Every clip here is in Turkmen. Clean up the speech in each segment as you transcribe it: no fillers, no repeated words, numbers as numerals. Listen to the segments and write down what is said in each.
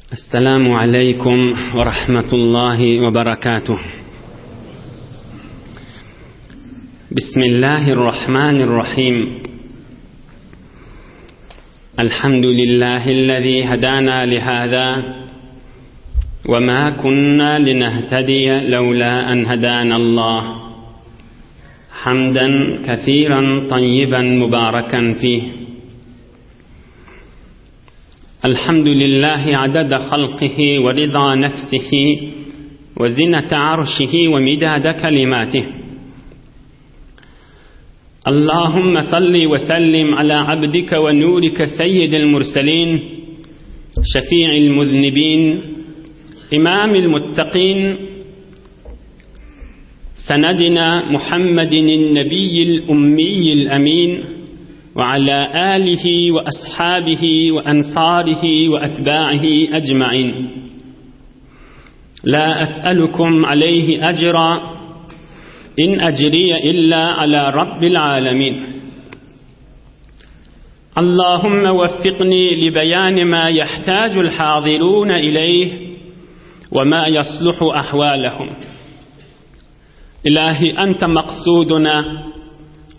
السلام عليكم ورحمة الله وبركاته. بسم الله الرحمن الرحيم. الحمد لله الذي هدانا لهذا وما كنا لنهتدي لولا أن هدانا الله، حمدا كثيرا طيبا مباركا فيه. الحمد لله عدد خلقه ورضا نفسه وزنة عرشه ومداد كلماته. اللهم صل وسلم على عبدك ونورك سيد المرسلين، شفيع المذنبين، إمام المتقين، سندنا محمد النبي الأمي الأمين، وعلى آله وأصحابه وأنصاره وأتباعه أجمعين. لا أسألكم عليه أجرا، إن أجري إلا على رب العالمين. اللهم وفقني لبيان ما يحتاج الحاضرون إليه وما يصلح أحوالهم. إلهي أنت مقصودنا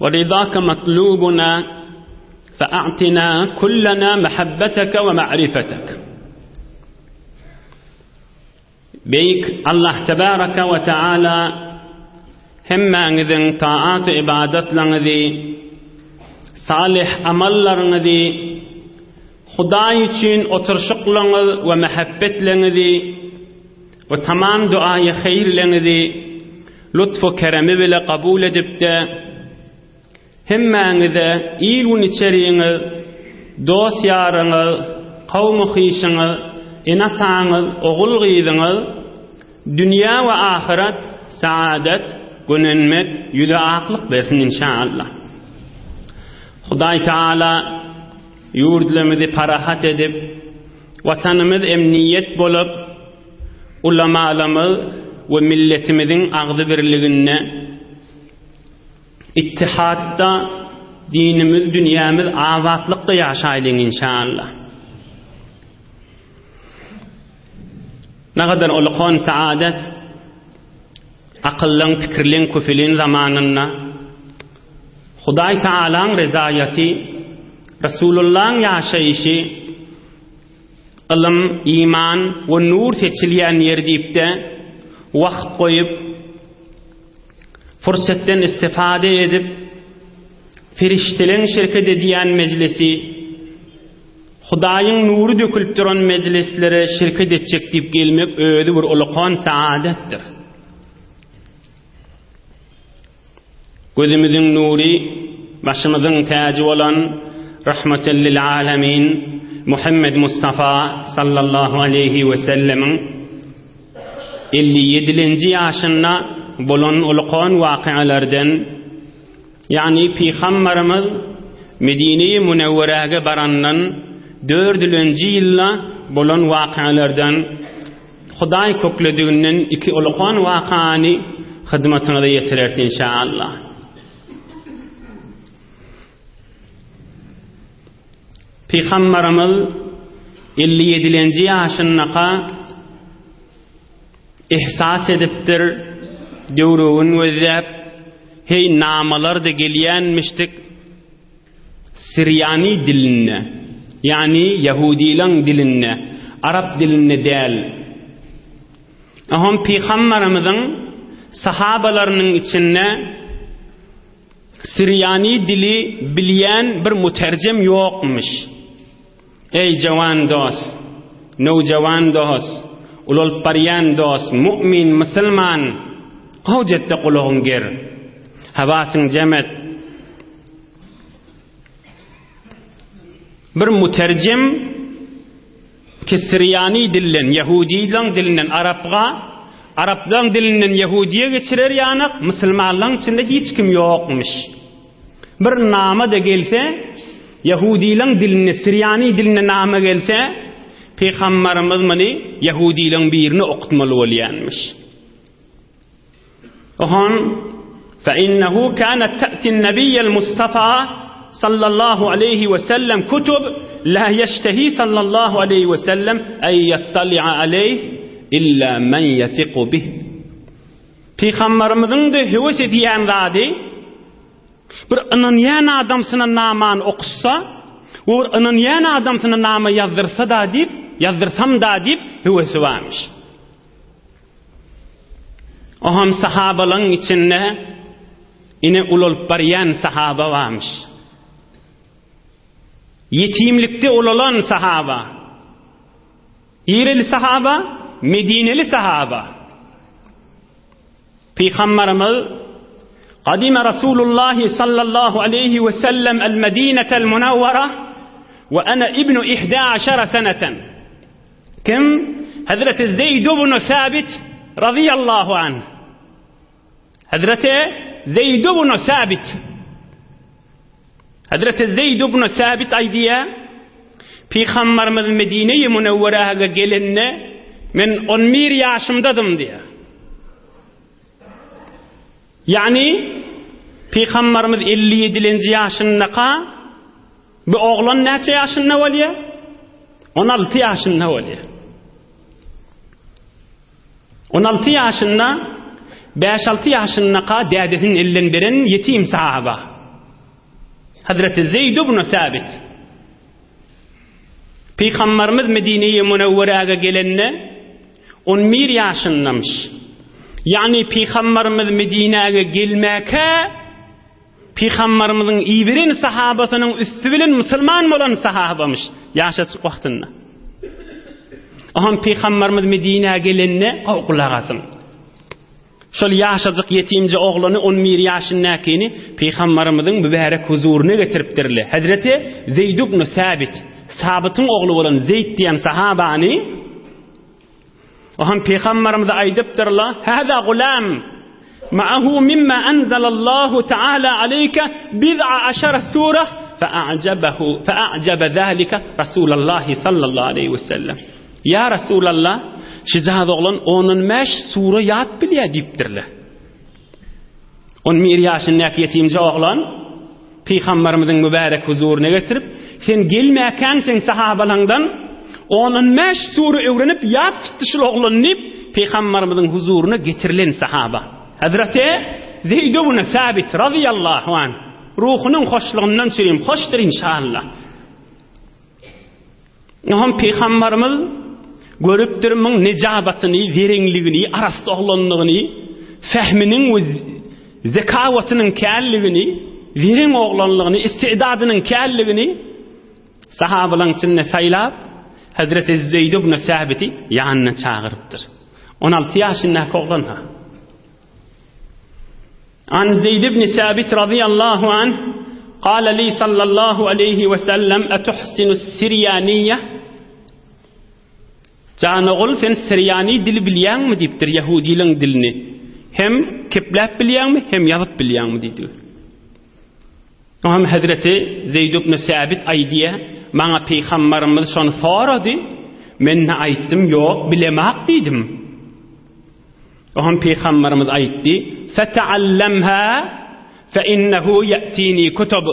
ورضاك مطلوبنا، فأعطنا كلنا محبتك ومعرفتك. بيك الله تبارك وتعالى هم أنذن طاعات عبادت لنذي صالح أمل لنذي خداي چين أترشق لنذ ومحبت لنذي وتمام دعاء خير لنذي لطف كرم بلا قبول دبتا هم أنذا إيلو نتشرين دوس يارن قوم خيشن إنتان أغلغيذن دنيا وآخرة سعادة قننمت يدعى عقلق بإذن إن شاء الله. خداي تعالى يورد لمذي پراحت edip vatanımız emniyet bolup ulamalarımız ve milletimizin ağzı birliğine ittihatta dinimiz, dünyamız avatlıkta yaşaydın inşallah. Ne kadar olukon saadet akıllın, fikirlin, küfilin zamanına Huday Teala'nın rezayeti, Resulullah'ın yaşayışı, ilim, iman ve nur seçileyen yer deyip de vakit koyup fırsatten istifade edip firiştelerin şirket ediyen meclisi, Hudayın nuru dökülüp duran meclislere şirket edecek deyip gelmek öyle bir ulukan saadettir. Gözümüzün nuri, başımızın tacı olan rahmeten lil alemin Muhammed Mustafa sallallahu aleyhi ve sellemin 57. yaşında bulan ulukan vakialardan, yani Peygamberimiz Medine-i Münevvere'ye barandan 4. yılla bulan vakialardan Huday köklediğinden 2 ulukan vakianı hizmetine de yetirir inşallah. Peygamberimiz 57. yaşında ihsas ediptir dövrün ve hey namalar da geliyenmiştik Siryani diline, yani Yahudilan diline, Arap diline değil. Aham Peygamberimizin sahabalarının içinde Siryani dili bilen bir mütercim yokmuş. Ey cavan dost, navcavan dost, ulul paryan dost, mümin, Müslüman, hocette kuluğun gir, havasın cemet. Bir mütercim ki Siryani dilinden, Yahudilan dilinden Araplan dilinden Yahudiye geçirir yanak, Müslümanların içinde hiç kim yokmuş. Bir nama da gelse, Yahudilan diline, Siryani diline nama gelse, Peygamberimiz mani Yahudilan birini okutmalı olayanmış. Ohan فإنه كانت تأتي النبي المصطفى sallallahu aleyhi ve sellem kutub la yeştehi sallallahu aleyhi ve sellem en yettali'a aleyh illa men yetiqu bih. Peygamberimizin de heves ediyen zadi bir ınanyan adamsının naman okusa o ınanyan adamsının namı yazdırsa da deyip yazdırsam da deyip hevesi varmış. Oham sahabaların içinde yine ululup barayan sahaba varmış. Yetimlikte ululan sahaba. İreli sahaba, Medineli sahaba. Peygamberimiz kadime Resulullah sallallahu aleyhi ve sellem el Medine'tel Munavvara ve ana ibnu 11 seneten. Kim? Hazreti Zeyd ibn Sabit radıyallahu anh. Hazreti Zeyd ibn Sabit. Hazreti Zeyd ibn Sabit aydiya Peygamberimiz Medine'yi Munavvara'ya gelinne men 11 yaşımdadım diye. Yani Peygamberimiz 57. yaşında bu oğlan neçe yaşında oluyor? 16 yaşında oluyor. 16 yaşında 5-6 yaşında dedesinin elinden birin yetim sahaba. Hazreti Zeyd ibn Sabit. Peygamberimiz Medine'ye Munavvara'ya gelinne 11 yaşındamış. Yani Peygamberimiz Medine'ye gelmeke Peygamberimizin iyibirin sahabasının üstü bilen Müslüman olan sahabamış. Yaşatık vaktinde. Aham Peygamberimiz Medine'ye gelinne okulağasın. Şol yaşatık yetimci oğlanı 11 yaşındakini Peygamberimizin mübarek huzuruna getiripdirli. Hazreti Zeyd ibn Sabit. Sabit'in oğlu olan Zeyd diyen sahabani aham Peygamberimiz aydıptırla hâzâ gulam ma'ahu mimma enzelallahu teâlâ aleyke bid'a aşara sûre fe'a'cebe zâlike Resulullah sallallahu aleyhi ve sellem. Ya Resulallah şicahı olan onun meş sure yat bilye deyiptirli. 11 yaşındaki yetimci oğlan Peygamberimizin mübarek huzuruna getirip sen gelmeken sen sahabalardan onun meş sure öğrenip yat tutuşul oğlan deyip Peygamberimizin huzuruna getirilen sahaba. Hazreti Zeyd ibn Sabit radıyallahu anh ruhunun hoşluğundan söyleyeyim. Hoştur inşallah. Aham Peygamberimiz görüptür mün necabatını, verenliğini, arası oğlanlığını, fehminin ve zekavatının kâlliğini, veren oğlanlığını, istidadının kâlliğini sahabaların içinde saylap Hazreti Zeyd ibn Sabit'i yanına çağırıptır. 16 yaşındaki oğlan ha. An Zeyd ibn Sabit radıyallahu anh قال لي صلى الله عليه وسلم أتحسن السريانية Canı ol sen Siryani dil biliyen mi deyiptir Yahudilerin dilini. Hem kiplep biliyen mi hem yazıp biliyen mi deyiptir. Hem Hazreti Zeyd ibn Sabit aydiye bana Peygamberimiz şonu soradı. Men ne ayttim yok bilemek dedim. Hem Peygamberimiz aytti. Feta'allemha fe innehu ye'tini kutub.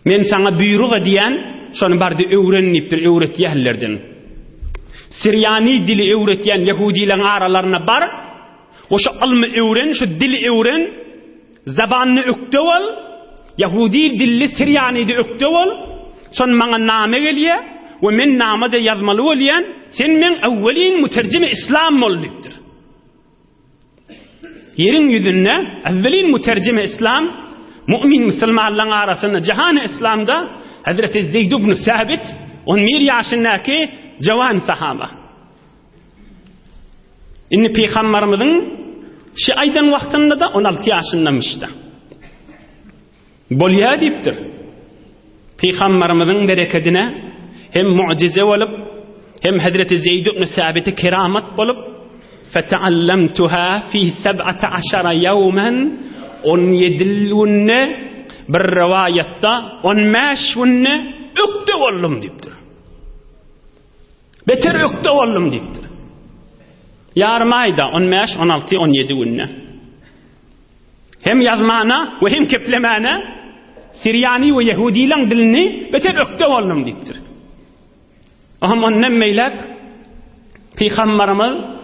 Men sana buyruq diyen şonu bardı öğreniptir öğretiyerlerden. Siryani dili öğretiyen Yahudilerin aralarına bar. O şu almı öğren, şu dili öğren. Zabanını öktevol. Yahudi dilli Siryani de öktevol. Şonu bana name geliye. Ve men name de yazmalı olayan. Sen men evvelin mütercime İslam olduktur. Yerin yüzünde evvelin mütercime İslam. Mümin Müslümanların arasında cihan-ı İslam'da Hazreti Zeyd ibn Sabit 11 yaşındaki cavan sahaba. İnni Peygamberimizin şu aydan vaktinde de 16 yaşındamıştı. Bolya deyiptir. Peygamberimizin bereketine hem mucize olup hem Hazreti Zeyd ibn Sabit'e keramet bulup feteallemtuha fi 17 yevmen 17 günne bir rivayette 15 günne öktü oldum deyiptir. Beter öktü oldum deyiptir. Yarım ayda 15, 16, 17 günne. Hem yazmana ve hem keplemana Siryani ve Yahudilan dilini beter ökte olnum diptir. Aham ondan meylak Peygamberimiz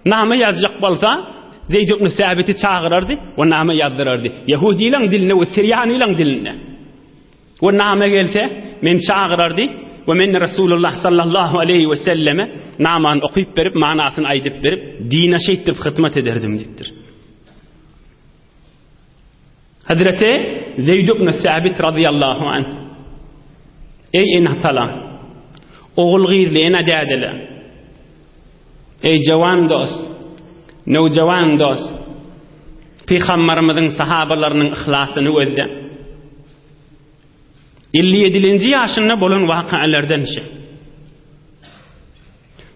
namı yazacak bolsa Zeyd ibn Sabit'i çağırırdı ve namı yazdırırdı. Yahudilan diline ve Siryanilan diline. Ve namı gelse men çağırırdı ve men Resulullah sallallahu aleyhi ve selleme naman okuyup verip manasını aydıp verip dine şehittir hizmet ederdim diptir. Hazreti Zeyd ibn Sabit radıyallahu anh ey enatala oğul gizleyene dadele ey cavan dost nevcavan dost Peygamberimizin sahabalarının ihlasını özde 57. yaşında bolan vakalardan işi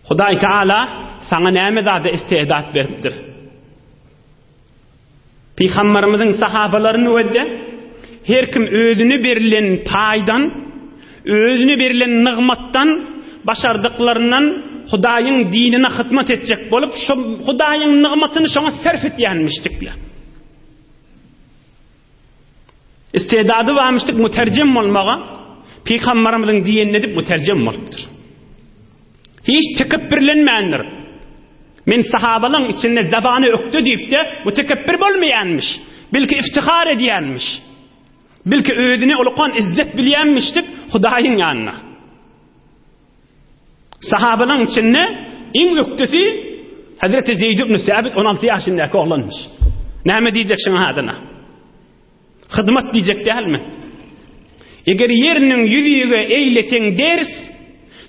Huday Teala sana näme zada istidat beripdir Peygamberimizin sahabalarını özde her kim özünü berilen paydan özünü berilen nigmattan başardıklarından Hudaýyň dinine hizmet etjek bolup şu Hudaýyň nigmatyny şoňa sarf etýänmişdikler. İstedady barmışdyk muterjem bolmaga, Peygamberimizin diýenine dip muterjem bolupdyr. Hiç tekebbürlenmeýändir. Men sahabalyň içinde zabany öktü diýip de mutekebbir bolmaýanmış, belki iftihar edýänmiş. Belki özüne ulkan izzet bilýänmişdik Hudaýyň ýanyna. Sahabaların içinde en öktüsü Hazreti Zeyd ibn Sabit 16 yaşındaki oğlanmış. Näme diyecek şuna adına? Hizmet diyecek değil mi? Eger yerinin yüzüge eylesen ders,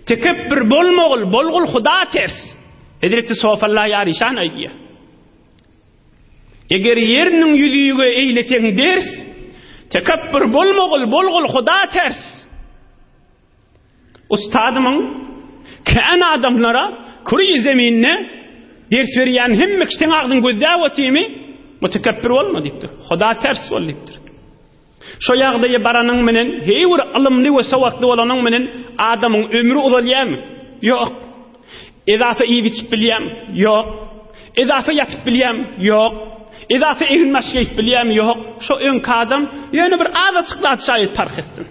tekebbür bolmogul, bolgul Huda ters. Hazreti Sofallah yarişan aydiye. Eger yerinin yüzüge eylesen ders, tekebbür bolmogul, bolgul Huda ters. Ustadımın Kâne adamlara kuru zeminine ders veriyen hem mekşten ağdın gözdavatimi mutekebbir olma diptir. Huda ters ol diptir. Şu yağdayı baranın menen heyvur alımlı ve savaklı olanın menen adamın ömrü uzalyam. Yok. Edafe iyi biçip bilyam. Yok. Edafe yatıp bilyam. Yok. Edafe evin maşkeyip bilyam. Yok. Şu ön kadam yani bir ağda çıklat şayet park etsin.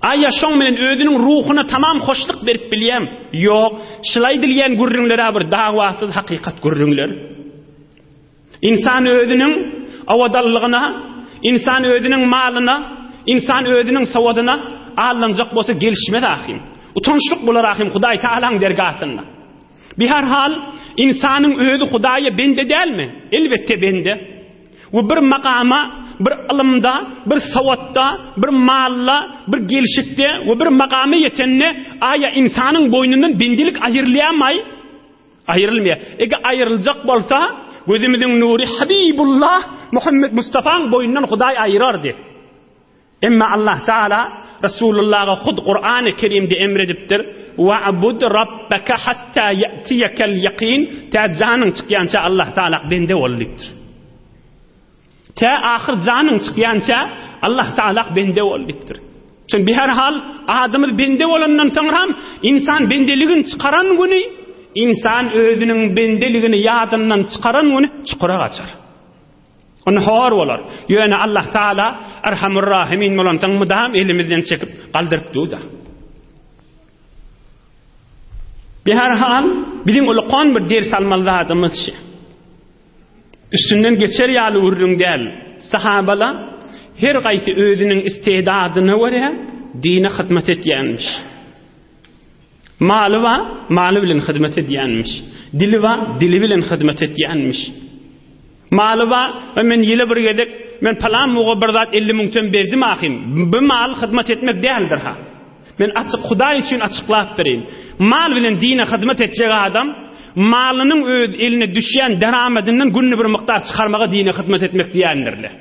Ayya şoň menen özüniň ruhuna tamam hoşluk berip bilýär. Ýok, şylay dilýän gurrunlara bir dagwasyz hakykat gurrunlar. İnsan özüniň awadallygyna, insan özüniň malyna, insan özüniň sawadyna allanjak bolsa gelişmez ahim. Utançlyk bolar ahim Hudaý Taalaň dergatynda. Bir her hal insanyň özü Hudaýa bende dälmi? Elbette bende. Bu bir makama bir ilmda, bir savadda, bir malla, bir gelişikde ve bir makama yetenne aya insanın boynundan bendilik ayırlayamay, ayırılmaya. Eğer ayrılacak bolsa, gözümüzün nuri Habibullah Muhammed Mustafa'nın boynundan Hudaý ayırardı. Emma Allah Teala Resulullah'a hud Kur'an-ı Kerim'de emrediptir. Wa'bud rabbaka hatta ya'tiyekel yakin. Ta canın çıkyança Allah Teala bende olduktur. Ta ahir canın çıkyança Allah Teala bende olduktur. Çünkü bir her hal adamız bende olandan tanıram insan bendeligin çıkaran günü insan özünün bendeligini yadından çıkaran günü çukura kaçar. Onu hor olar. Yani Allah Teala Erhamur Rahimin olan tanımıdam elimizden çekip kaldırıp duda. Bir her hal bizim ulkan bir ders almalı adamız şey. Üstünden geçer yalı urrun del. Sahabala her gaysi özünün istedadına göre dine hizmet etýänmiş. Malı va malı bilen hizmet etýänmiş. Dili va dili bilen hizmet etýänmiş. Malı va men ýyle bir gedek men palan muga bir zat 50 000 berdim ahim. Bu mal hizmet etmek değildir ha. Men açık Hudaý üçin açıklap bereyim. Mal bilen dine hizmet etjek adam malının öz eline düşýän daramadinden günni bir miqdar çıkarmaga dine hizmet etmek diýendirler.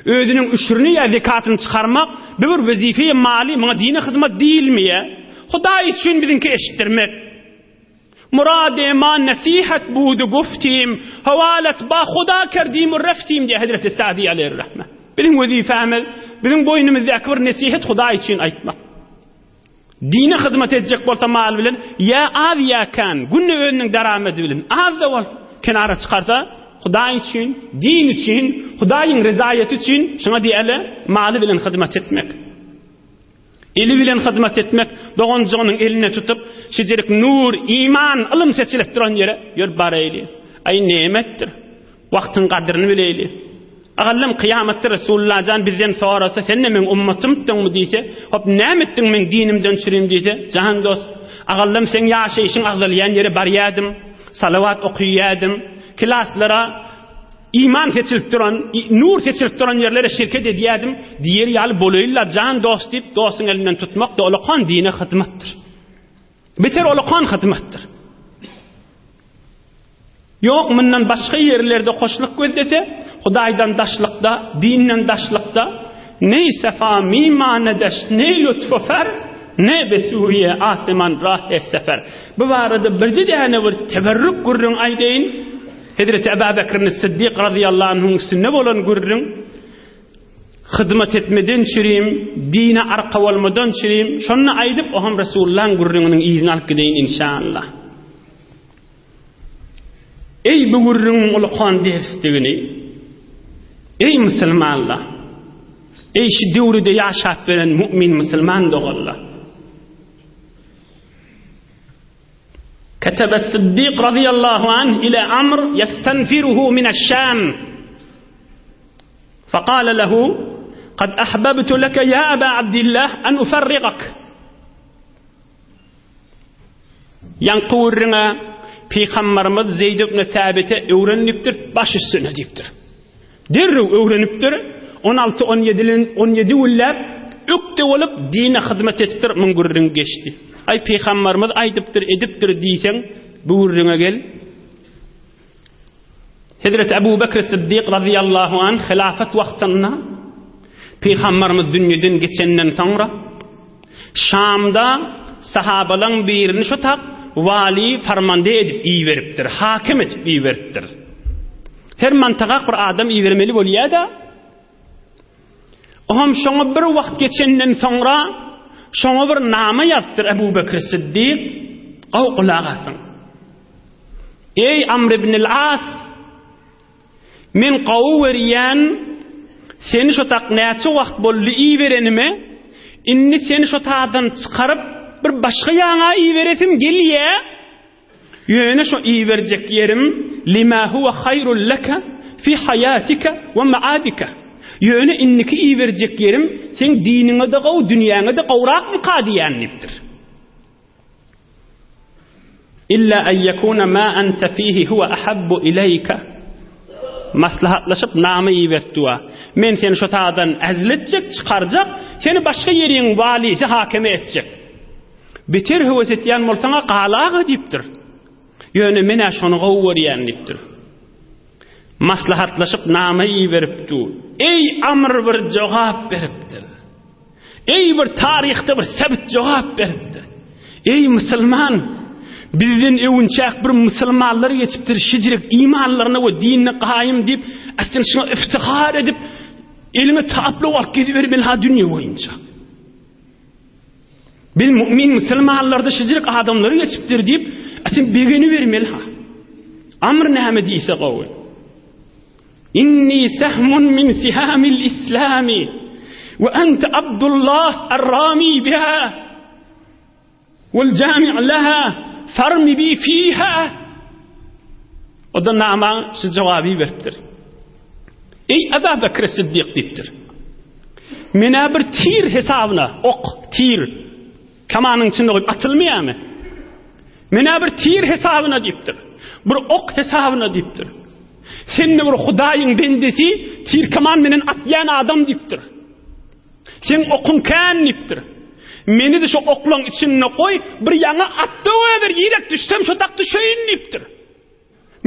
Özünün üşürünü ya zekatyny çıkarmak bir wazife mali maňa dine hizmet diýilmeýär. Hudaý üçin bizinki eşitdirmek. Murade ma nasihat budu guftim havalet ba Huda kerdim raftim diye Hazreti Sa'di aleyhirrahme. Bizim wazifemiz, bizim boynumuzda bir nasihat Hudaý üçin aýtmak. Dine hizmet edecek bolsa mal bilen ya av ya kan günni önüň daramady bilen av da bol kenara çıkarsa Hudaý üçin, din üçin, Hudaýyň rezaýaty üçin şoňa diýeli maly bilen hyzmat etmek. Eli bilen hyzmat etmek, dogonjygynyň eline tutup, şejerik nur, iman, ilm seçilip duran ýere ýör barayly. Ay nemetdir. Wagtyň gadryny bileyli. Agallam kıyametde Resulullah can bizden sorasa sen ne men ummatymdyň mı diýse, hop nämetdiň men dinimden çyryň diýse, can dost, agallam sen ýaşaýyşyň agdalýan ýere barýadım, salawat okuýadım, klaslara iman seçilip duran, nur seçilip duran yerlere şirket edýädim, diýer ýaly bolaýlar can dost diýip dostyň elinden tutmak da olakan dine hyzmatdyr. Beter olakan hyzmatdyr. Yok bundan başka yerlerde hoşluk gözdese, Hudaýdan daşlykda, dinden daşlykda, ne sefa mimanedeş, ne lütfu fer, ne besuye asman rahe sefer. Bu barada birji däne bir teberrük gurrun aýdaýyn. Hazreti Ebu Bekir Siddiq radıyallahu anhu'nun sünne bolan gurrun, hyzmat etmeden çürüyüm, dine arka bolmadan çürüyüm, şonu aýdyp oham Resulullah'ın gurrunun izni alyp gideýin inşallah. Ey bu gurrun ulkan dersdigini, ey musulmanlar, ey şu döwrüde ýaşap beren mümin musulman dogallar. كتب الصديق رضي الله عنه إلى عمرو يستنفره من الشام فقال له قد أحببت لك يا أبا عبد الله أن أفرغك ينقورنا Peygamberimiz Zeyd ibn Sabit'e öwrenipdir, baş üstüne diýipdir. Derrew öwrenipdir, 16-17 ýyllap ökde bolup dine hyzmat etipdir, min gurrun geçdi. Ay Peygamberimiz aýdypdyr, edipdir diýseň, bu gurruna gel. Hazrat Abu Bakr Siddiq radıyallahu anh hilafet wagtynda Peygamberimiz dünýeden geçenden soňra Şamda sahabalaryň birini şu tak vali farmanda edip iyi veripdir, hakim etip iyi veripdir. Her mantaka bir adam iyi vermeli bolýar da. Oham şoňa bir wagt geçenden soňra şoňa bir nama ýazdyr Abu Bekir Siddiq, gawqulagasyň. Ey Amr ibn al-As, men gawy berýän, seni şu tak näçe wagt boldy iyi verenime, inni seni şu tadan çykaryp bir başka ýaňa iyi veresim gelýär. Ýöne şu iyi berjek ýerim lima huwa hayrul laka fi hayatika we ma'adika. Ýöne inniki iyi berjek ýerim sen diniňe de gaw, dünýäňe de gawrak mukadiýanlypdyr. İlla an yakuna ma anta fihi huwa ahabbu ilayka. Maslahatlaşyp namy iyi berdiwa. Men seni şu tadan azletjek, çykarjak, seni başka ýeriň walisi hakime etjek. Beter höwesetýän bolsaňa galagy diýipdir. Ýöne mene şonu gowurýan diýipdir. Maslahatlaşyp namy beripdi. Ey Amr bir jogap beripdir. Ey bir taryhda bir sebit jogap beripdir. Ey musulman, bizden öwünçäk bir musulmanlar geçipdir, şejirik imanlaryna we dinine gaýym diýip, aslında şuna iftihar edip, elime taply wagt gidibermeli ha dünýä boýunça. Bil mümin musulmanlarda şejirik adamları geçipdir diýip, aslında begeni bermeli ha. Amr näme diýse gawy. İnni sahmun min sihamil islami ve ente Abdullah ar-rami biha vel jami' laha farmi bi fiha. O da nama şu cevabı veripdir. Ey Ebu Bekir Siddiq diýipdir. Mene bir tir hesabına, ok, tir, kamanın içinde koyup atılmayamı. Mene bir tir hesabına diýipdir. Bir ok hesabına diýipdir. Sen bir Hudaýyň bendesi, tir kaman menen atýan adam diýipdir. Sen okun kan diýipdir. Meni de şu oklaň içine koy, bir ýaňa atdy öder, ýerek düşsem şu tak düşeýin diýipdir.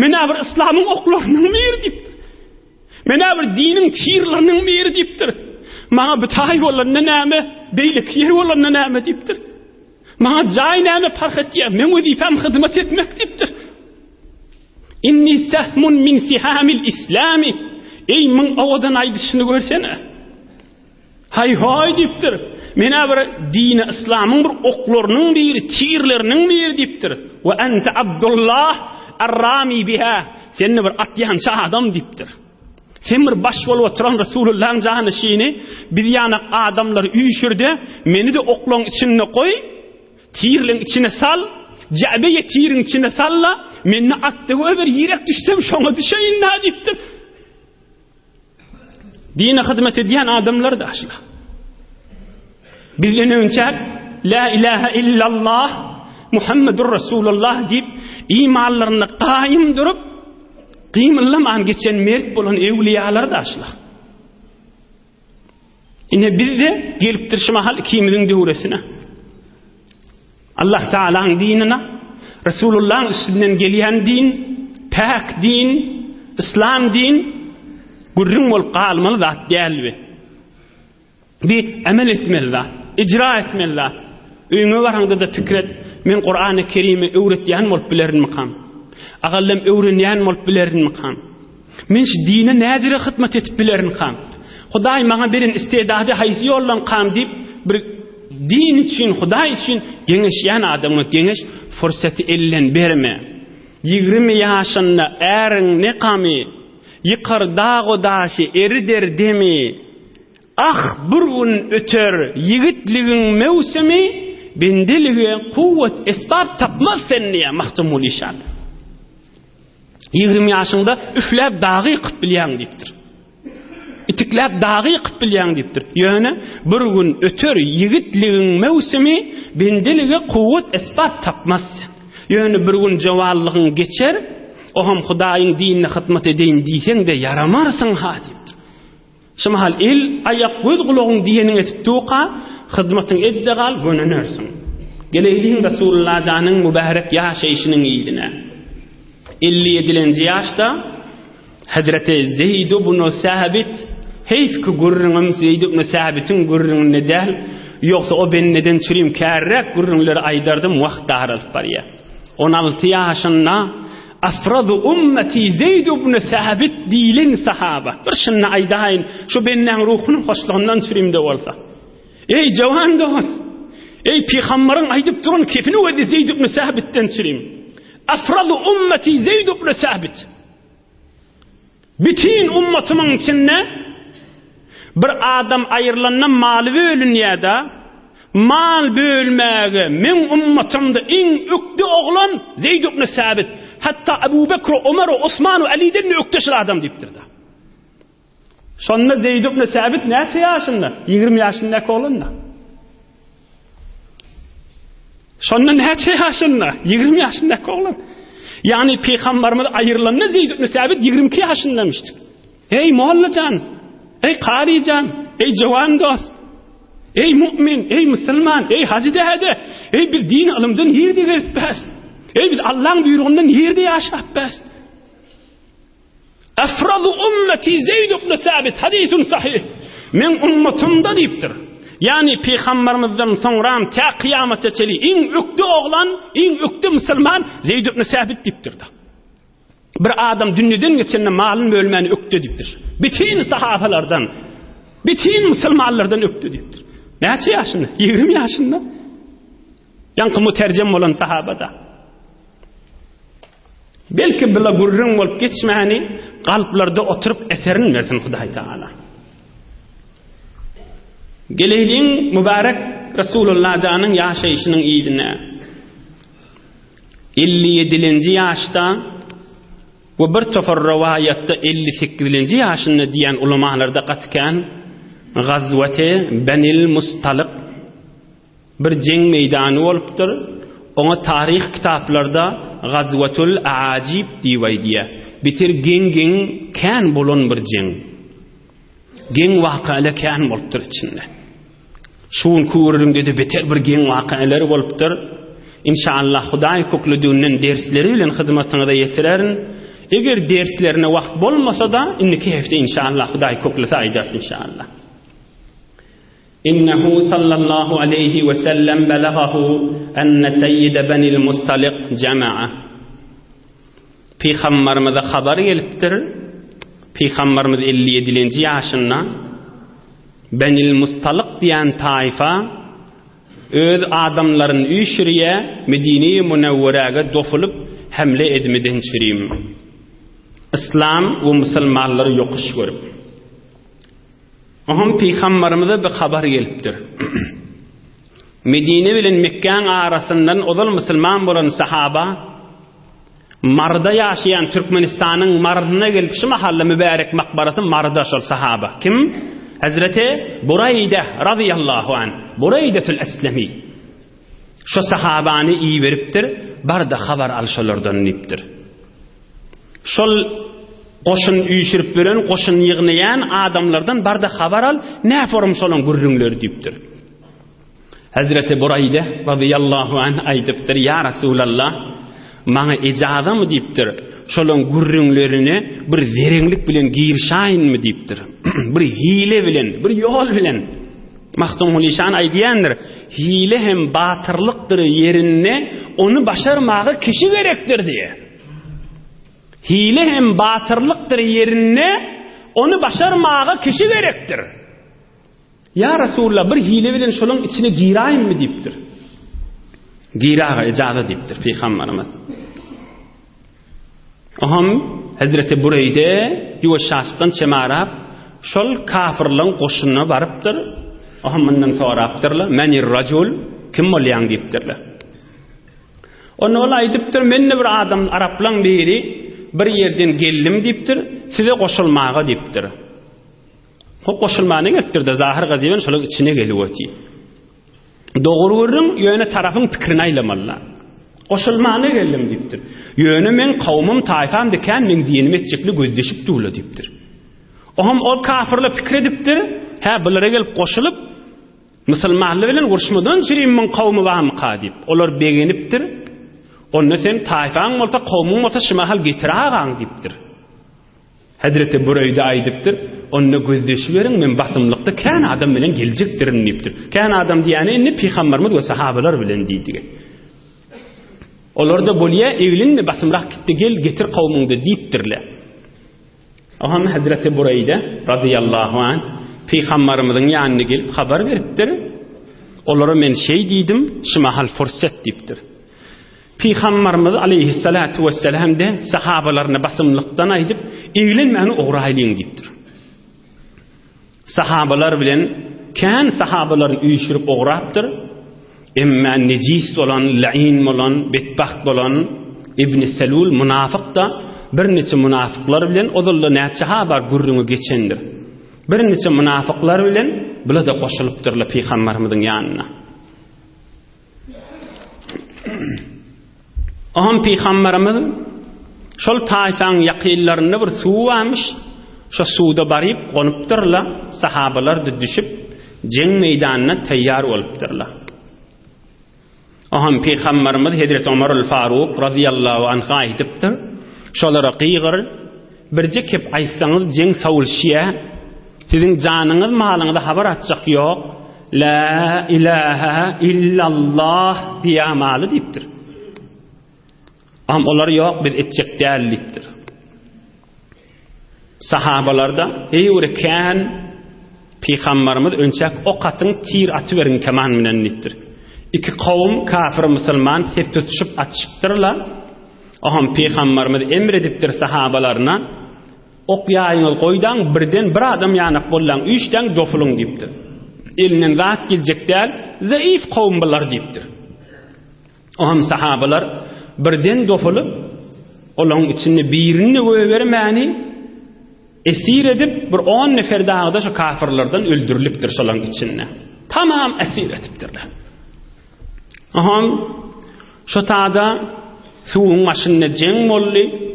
Mene bir İslamyň oklarynyň bir diýipdir. Mene bir diniň tirlarynyň bir diýipdir. Maňa bitaý bolan näme, beýlik ýer bolan näme diýipdir. Maňa jaý näme fark etýär, men wezifam hyzmat etmek diýipdir. İnni sahmun min sihamil islami. Ey min awadan aýdyşyny görsene. Hay hay diýipdir. Mene bir dini İslamyň bir oklarynyň biri, tirleriniň biri diýipdir. Ve ente Abdullah, arrami biha. Sen bir atyança adam dipdir. Sen bir baş bolup oturan Resulullah'ın janışyny bir ýanak adamlar üýşürdi. Meni de oklon içine koy. Tirliň içine sal. Jabeye tirin içine salla. Meni atdy öber ýürek düşsem şoňa düşeýin dipdir. Dine hizmet ediyen adamlar da aşla. Bizden önce La ilahe illallah Muhammedur Resulullah deyip imanlarını qaim durup qiymillaman geçen mert bolan evliyalar da aşla. Ine bizde gelip turşmahal ikimizin döwresine. Allah Ta'ala'nın dinine, Resulullah'ın üstünden gelen din, pak din, İslam din, gurrun bol qalmalı zat gelbi. Bir amel etmeli zat, icra etmeli zat. Öýüňe baranda da pikret, men Qur'an-ı Kerim'i öwretýän bolup bilerin maqam. Agallam öwrenýän bolup bilerin maqam. Men şu dine näjere hyzmat etip bilerin maqam. Hudaý maňa berin istedady haýsy ýollan qam diýip bir din için, Hudaý için geňeşýän adamga geňeş fursaty ellen berme. 20 ýaşynda äriň ne qamy? Yıkar dağı daşı erider demi. Ah bir gün öter yigitliğin mevsimi bendiliğe kuvvet esbab tapmaz senniye mahtumul işan. 20 yaşında üflep dağı qıp bilýän dipdir. İtiklep dağı qıp bilýän dipdir. Ýöne bir gün öter yigitliğin mevsimi bendiliğe kuvvet esbab tapmaz. Ýöne bir gün jawallygyň geçer. Oham Hudaýyň dinine hyzmat edeýin diýseň de yaramarsın ha dipdir. Şumahal el ayak göz gulagyň diýeniň etip tuqa hyzmatyň eddegal gönenersin. Geleyliň Resulullah janyň mübarek ýaşaýyşynyň ýylyna 57-nji ýaşda Hazreti Zeyd ibn Sabit heyf ki gurrunum Zeyd ibn Sabit'in gurrunun nedel yoksa o ben neden çürüyüm kärrek gurrunları aydardım wagt daralyp barýar. 16 ýaşynda afradu ummeti Zeyd ibn Sabit diýilen sahaba. Bir şunna aydaýyn, şu benden ruhunyň hoşlygyndan çürüýüm de bolsa. Ey jawan dost, ey peýgamberin aýdyp duran kefini wede Zeyd ibn Sabit'ten çürüýüm. Afradu ummeti Zeyd ibn Sabit. Bütün ummatımın içinde bir adam ayrılandan malı bölünýärda, mal bölmäge men ummatymda iň ökdi oglan Zeyd ibn Sabit. Hatta Abu Bekr, Ömer, Osman, Ali'den ökdeşir adam dipdirdi. Şonda Zeyd ibn Sabit näçe ýaşynda? 20 ýaşyndaky oglanna. Şonda näçe ýaşynda? 20 ýaşyndaky oglan. Yani Peygamberimiz ayrılanna Zeyd ibn Sabit 22 ýaşyndamışdy. Ey mollajan, ey qarijan, ey jawan dost, ey mümin, ey musulman, ey hacıdäde, ey bir din alımdan ýerde gelipbäs. Ey bir Allah'ın buyruğundan ýerde ýaşapbäs. Afradu ummeti Zeyd ibn Sabit hadisun sahih. Men ummatymda diýipdir. Yani Peygamberimizden soňram ta kıyamata çeli iň ökdi oglan, iň ökdi musulman Zeyd ibn Sabit diýipdir. Bir adam dünýeden geçende malyn bölmäni ökdi diýipdir. Bütün sahabalardan, bütün musulmanlardan ökdi diýipdir. Näçe ýaşynda? 20 ýaşynda. Ýa-ni muterjem bolan sahabada. Belki bila gurrun bolup geçmäni galplarda oturup eserin versin Hudaý Taala. Geleyliň mübarek Resulullah janyň ýaşaýyşynyň ýylyna 57-nji ýaşda we bir tofar rivayatda 58-nji ýaşynda diýen ulamalarda gatkan Gazwete Benil Mustaliq bir jeng meýdany bolupdyr. Ona tarih kitaplarda Gazwatul Aajib diýýär. Bitir geng kän bolan bir jeng. Geng wakalar kän bolupdyr içinde. Şuň kuwrunde de beter bir geng wakalar bolupdyr. İnşallah Hudaý köklüdüğünden dersleri bilen hyzmatyňyza ýetirerin. Eger derslerine wagt bolmasa da inniki hefte inşallah Hudaý köklüse aýdar inşallah. İnnehu sallallahu aleyhi ve sellem belagahu enne seyyid benil Mustaliq cema'a. Peygamberimize haber gelipdir. Peygamberimiz 57-nji ýaşynda Benil Mustaliq diýen taýfa öz adamlaryny üýşürýe Medine-i Munawwaraga dofulup hamle edmeden çürüyüm. İslam ve Müslümanları yokuş görüp. Ohum Peygamberimize bir haber gelipdir. Medine bilen Mekke arasından odal Müslüman bolan sahaba Marda yaşayan Türkmenistan'ın Mardına gelip şu mahalle mübarek makbarası Marda şol sahaba. Kim? Hazreti Burayde radıyallahu anh. Buraydetul Eslemi. Şu sahabani iyi veriptir. Barda haber alşalardan niptir. Şol qoşun üyüşürüp veren, qoşun yığnayan adamlardan barda haber al, ne formuş olan gürrünler deyiptir. Hazreti Burayde radıyallahu anh aydıptır. Ya Resulallah, bana icazı mı deyiptir? Şolun gürrünlerini bir verenlik bilen giyirşayin mi deyiptir? Bir hile bilen, bir yol bilen. Mahtumul İşan aydiyandır. Hile hem batırlıktır yerine onu başarmağı kişi gerektir diye. Hile hem batırlıktır yerine onu başarmağı kişi gerektir. Ya Resulullah bir hile bilen şolun içine girayım mı deyiptir? Girağa icazı deyiptir Peygamberimiz. Oham Hazreti Burayde yuvaşastan çemarap şol kafirlığın qoşununa varıptır. Oham bundan soraptırlar. Menir racul kim bolyan deyiptirler. Onu ola aydıptır. Menne bir adam Araplan biri bir yerden geldim deyiptir. Size qoşulmağa deyiptir. O qoşulmağını getirdi. Zahir gaziben şolun içine gelivoti. Doğru'nun yöne tarafın fikrini aylamalla. Qoşulmağını geldim deyiptir. Yöne men kavmim tayfam diken men diyenim etçekli gözleşip tuğla deyiptir. Oham ol kafirle fikir ediptir. Ha bulara gelip qoşulup Müslümanlar bilen uruşmadan çürüyüm men kavmi vahım qadip. Olar beğeniptir. Onu sen tayfan olta kavmim olta şimahal getirağan deyiptir. Hazreti Burayda aydıptır. Onu gözleşi verin men basımlıkta kan adam bilen gelecektirin deyiptir. Kan adam diyani inni Peygamberimiz ve sahabeler bilen deydi. Olar da bolya evlinme basımrak gitti gel getir kavmingde deyiptirler. Oham Hazreti Burayda radıyallahu anh Peygamberimizin yanına gelip haber veriptir. Olara men şey deydim, şimahal fırsat deyiptir. Peygamberimiz aleyhissalatu vesselam de sahabalarına basımlıktan aydıp evlenmeni uğraylayın deyiptir. Sahabalar bilen kan sahabalar uyuşurup uğraptır. Emma necis olan, la'in olan, betbaxt olan İbn Selul münafık da bir neçe münafıklar bilen odulla neçe haber gurrunu geçendir. Bir neçe münafıklar bilen bula da qoşuluptırlar Peygamberimizin yanına. Aham Peygamberimiz şol tayfan yaqinlarına bir suv almış. Şu suda barip qonuptırlar. Sahabalar da düşüp jeng meydanına tayyar oluptırlar. Aham Peygamberimiz Hazreti Ömerul Faruk radıyallahu anh aytıptır. Şolara qiyğir birce kep aysanız jeng savulşiya sizin canınız malınızda haber atacak yok. La ilahe illallah diyamalı deyiptir. Ama olar yok bir etcek değerliktir. Sahabalarda ey urekan Peygamberimiz önçek o katın tir atıverin keman bilen nittir. İki kavm kafir Müslüman sep tutuşup atışıptırlar. Aham Peygamberimiz emrediptir sahabalarına ok yayınız koydan birden bir adam yanıp bollan üçten dofulun deyiptir. Elinden rahat gelecek değil zayıf kavm bular deyiptir. Aham sahabalar birden dofulup olan içinde birini vermeni esir edip bir 10 nefer dağda şu kafirlerden öldürülüptür şolan içinde. Tamam esir etiptirler. Aham şu taada suğun maşinne jeng molli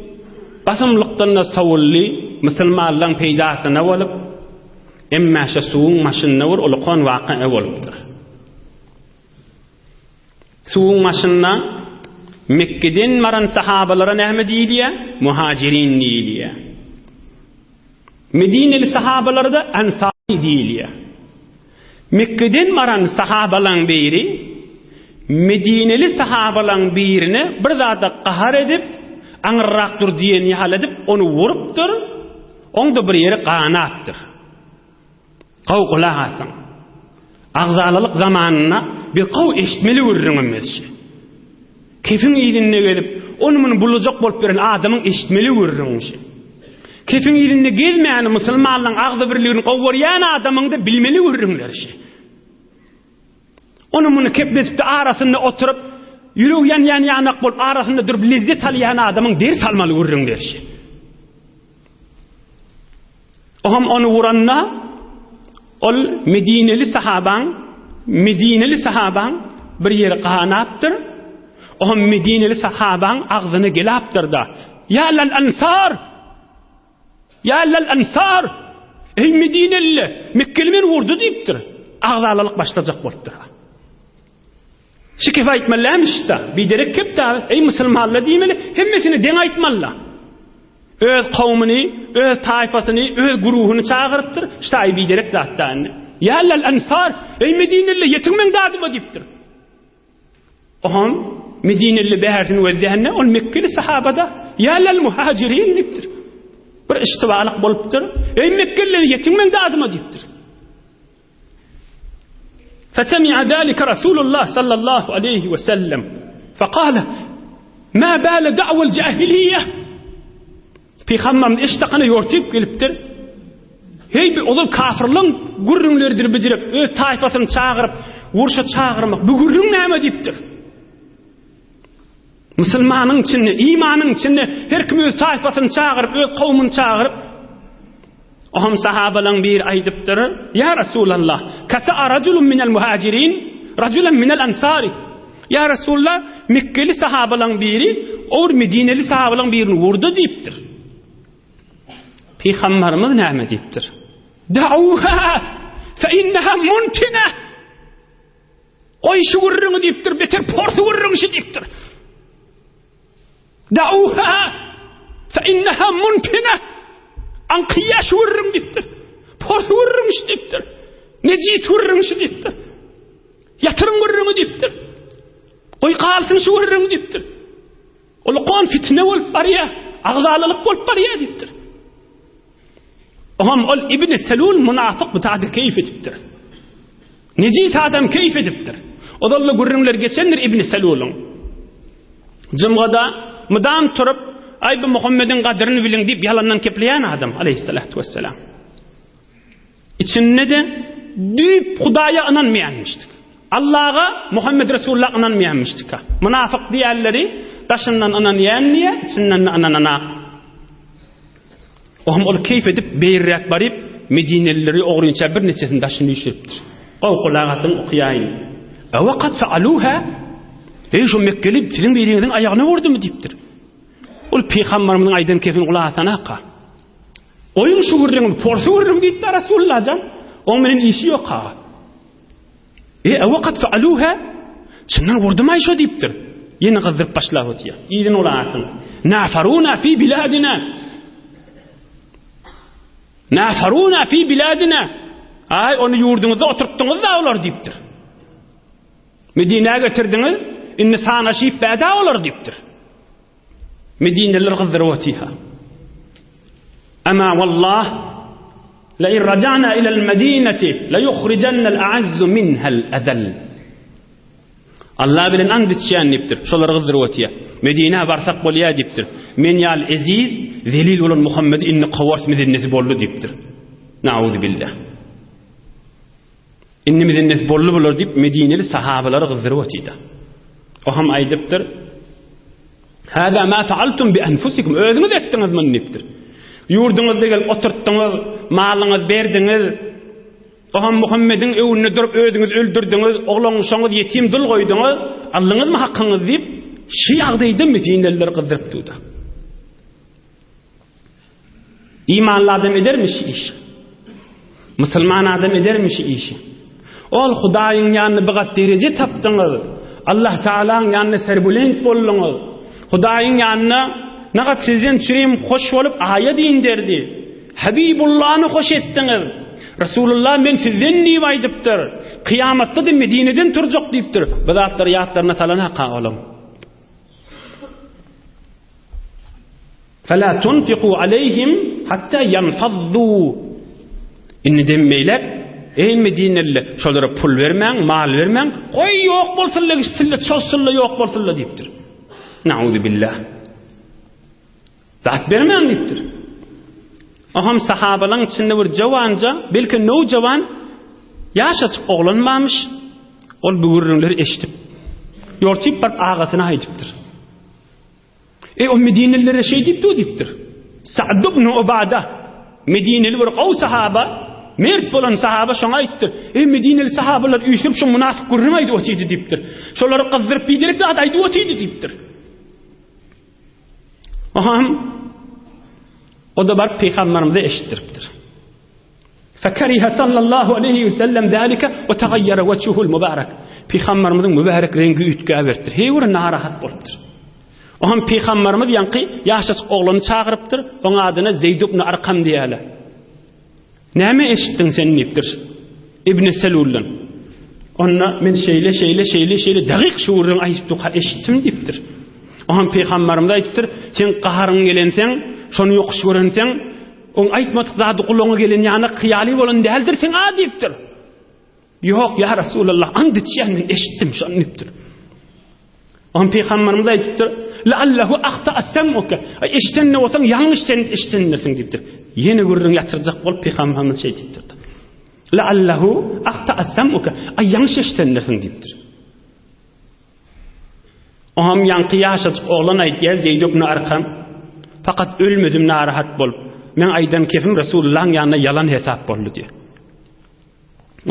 basımlıktan da savulli Müslümanların peydasına olup emma şu suğun maşinne vur uluqan vaqı'a oluptur. Suğun maşinna Mekke'den maran sahabalara nehme deyiliye? Muhacirin deyiliye. Medineli sahabalara da Ansari deyiliye. Mekke'den maran sahabalan biri Medineli sahabalan birini bir zata qahar edip anırraqtur diyen yahal edip onu vuruptur. Onda bir yeri qanattır. Qav qulağasın. Ağzalılık zamanına bir qav eşitmeli vururun emezşi. Kefin iyidinne gelip onu bulacak bolup beren adamın eşitmeli görürüňşi. Kefin ilinde gezmeýän musulmanlaryň agdy birligini gowurýan adamyň da bilmeli görürüňlerşi. Onu bunu kepletip de arasında oturup yürüp yan yanak bolup arasında durup lezzet alýan adamyň ders almaly görürüňlerşi. Oham onu vuranna ol Medineli sahabaň bir ýere qahanapdyr. Oham Medineli sahabaň agzyny gelapdyr da. Ya lal ansar. Ey Medineli, Mekkeliler vurdu diýipdir. Agzalyk başlajak bolupdyr. Şikif aýtmalarmış da, biderek kepde, ey musulmanlar diýmeli, hemmesini deň aýtmalar. Öz kavmini, öz tayfasyny, öz guruhuny çağırıpdyr. Şaý biderek zatdan. Ya lal ansar, ey Medineli ýetiňmen dadyma diýipdir. Oham Medineli bähersin wezdihanna ol Mekkeli sahabada ya lal muhajirin diýipdir. Bir iştibalyk bolupdyr. Ey Mekkeli ýetiňmen dadyma diýipdir. فسمع ذلك رسول الله صلى الله عليه وسلم فقال ما بال دعوى الجاهلية Peygamberimiz eştaqana yortip gelipdir. Hey bir ol kafirliň gurrunlerdir bijirip öz taýfasyny çağırıp urşa çağırmak bu gurrun näme diýipdir. Musulmanyň içinde, imanyň içinde her kim öz taýfasyny çağırıp öz kawmyny çağırıp oham sahabalaryň bir aýdypdyr. Ya Rasulullah, kasa rajulun minel muhajirin, rajulan minel ansari. Ya Rasulullah, Mekkeli sahabalaryň biri, or Medineli sahabalaryň birini vurdu diýipdir. Peygamberimiz näme diýipdir? Da'uha fa innaha muntina. Oy şu vurruňy diýipdir, beter porsu vurruňy diýipdir. Da'uha fa innaha muntina. Anqiyaş vurruň diýipdir. Porsu vurruňy diýipdir. Nejis vurruňy diýipdir. Yatyryň vurruňy diýipdir. Oy qalsyn şu vurruňy diýipdir. Ol qon fitne bolup barýa, agzalylyk bolup barýa diýipdir. Oham ol İbn Selul münafık bitadı keyif edipdir. Nejis adam keyif edipdir. Odalla gurrunlar geçendir İbn Selul'un. Jymgada mudam turup ay bu Muhammed'in qadrini bilin diýip yalandan kepleýän adam aleyhissalatu vesselam. İçinde de düýüp Hudaýa inanmaýanmışdyk. Allah'a Muhammed Resulullah inanmaýanmışdyk. Münafık diýerleri daşyndan inanýan niye, içinden inanana. Oham ol keyif edip beýirrek baryp Medinelileri oğrunça bir neçesini daşyny düşüripdir. Qawqulagatyň okuýaýyn. Awaqat fa'aluha. Ey şu Mekkeli sizin biriňiziň aýagyna vurdumy diýipdir. Ol Peygamberimiň aýdan kefin gulagyna qa. Oýun şu gurruň, forsu gurruň diýdi Rasulullah jan. Oň menen işi ýok ha. Awaqat fa'aluha. Şundan vurdumy şu diýipdir. Ýene gyzyryp başlap ötýär. Ýygyň ulasyn. Nafaruna fi biladina. Nafaruna fi biladina. Ay onu yurduňyzda oturtdyňyz da olar diýipdir. Medinäge getirdiňiz, inni sana şip bäda olar diýipdir. Medineliler gyzdyrypdyha. Ama wallah la in raja'na ila al-madinati la yukhrijanna al-a'azz minha al-adall. Allah bilen anditşän diýipdir. Şolar gyzdyrypdyha. Medine barsak bolýa diýipdir. Men ýal aziz, zelil bolan Muhammed inni qawwas medinesi boldy diýipdir. Nauzu billah. Inni medinesi boldy bolar diýip Medineli sahabalary gyzdyrypdyda. O ham aýdypdyr. Hada ma fa'altum bi anfusikum. Özüňiz etdiňiz men diýipdir. Yurduňyzda gelip oturtdyňyz, malyňyz berdiňiz. O ham Muhammedin öwrüne durup özüňiz öldürdiňiz, oglaňyz ýetim dul goýduňyz, Allahyňyz mı haqqyňyz diýip şi ýagdaýda Medineliler gyzdyrypdyda. İmanlı adam edermiş iş. Müslüman adam edermiş işi. Ol Hudaýyň ýanyna bigat derece tapdyňyz. Allah Taala'nın ýanyna serbulent bolluňyz. Hudaýyň ýanyna nagat sizden çürem hoş bolup aýa diýinderdi. Habibullahny hoş etdiňiz. Resulullah men sizden niýe aýdypdyr. Kıyamatda da Medineden turjak diýipdir. Bu zatlar ýatlaryna salana qaýalym. فَلَا تُنْفِقُوا عَلَيْهِمْ حَتَّى يَنْفَضُّوا. İnni demmeýler, ey Medineliler, şolara pul vermeň, mal vermeň, goý ýok bolsunlar, sille çossunlar ýok bolsunlar diýipdir. Nauzu billah. Zat bermeýän dipdir. Aham sahabalar içinde bir jawanca, belki no jawan ýaşaçyk oglanmamış. Ol bu gürrüňleri eşitip ýortyp bir agasyna aýdypdyr. O Medinelilere şey dipdir. Sa'd ibn Ubadah Medineli bir gaw sahaba, mert bolan sahaba şoňa aýtdyr. Medineli sahabalar üýsüp şu munafiq gürrüň aýdyp otydy dipdir. Şolary gyzdyryp biderek zat aýdyp otydy dipdir. Aham o da bar peygamberimize eşitdiripdir. Fakariha sallallahu aleyhi ve sellem zalika ve tagayyara wajhuhul mubarak. Peygamberimizin mübarek rengi ütkä beripdir. Heýwer narahat bolupdyr. Aham peygamberimiz ýanky ýaşaç oglany çagyrypdyr. Oňa adyna Zeyd ibn Arqam diýýärler. Näme eşitdiň sen dipdir? İbn Selul'dan. Onna men şeýle dagyk şuurun aýdyp eşitdim dipdir. Aham peygamberimiz aýdypdyr, sen gaharyň gelenseň, şonu ýokuş görenseň, on aýtmadyk zady gulaňa gelen ýany hyýaly bolan däldir sen a dipdir. Ýok ya Rasulullah, andy çyan eşitdim şonu dipdir. Aham peygamberimiz aýdypdyr, la'allahu akhta as-sam'uka. Eşitenne bolsaň ýalňyş sen eşitdenlersiň dipdir. Ýene gürrüň ýatyrjak bolup peygamberimiz şey dipdir. La'allahu akhta as-sam'uka. Ýalňyş eşitdenlersiň dipdir. Aham ýanky ýaşaçyk oglan aýdýar Zeyd ibn Arqam. Fakat ölmedim narahat bolup. Men aýdan kefim Rasulullah'ın ýanyna yalan hesap boldy diýär.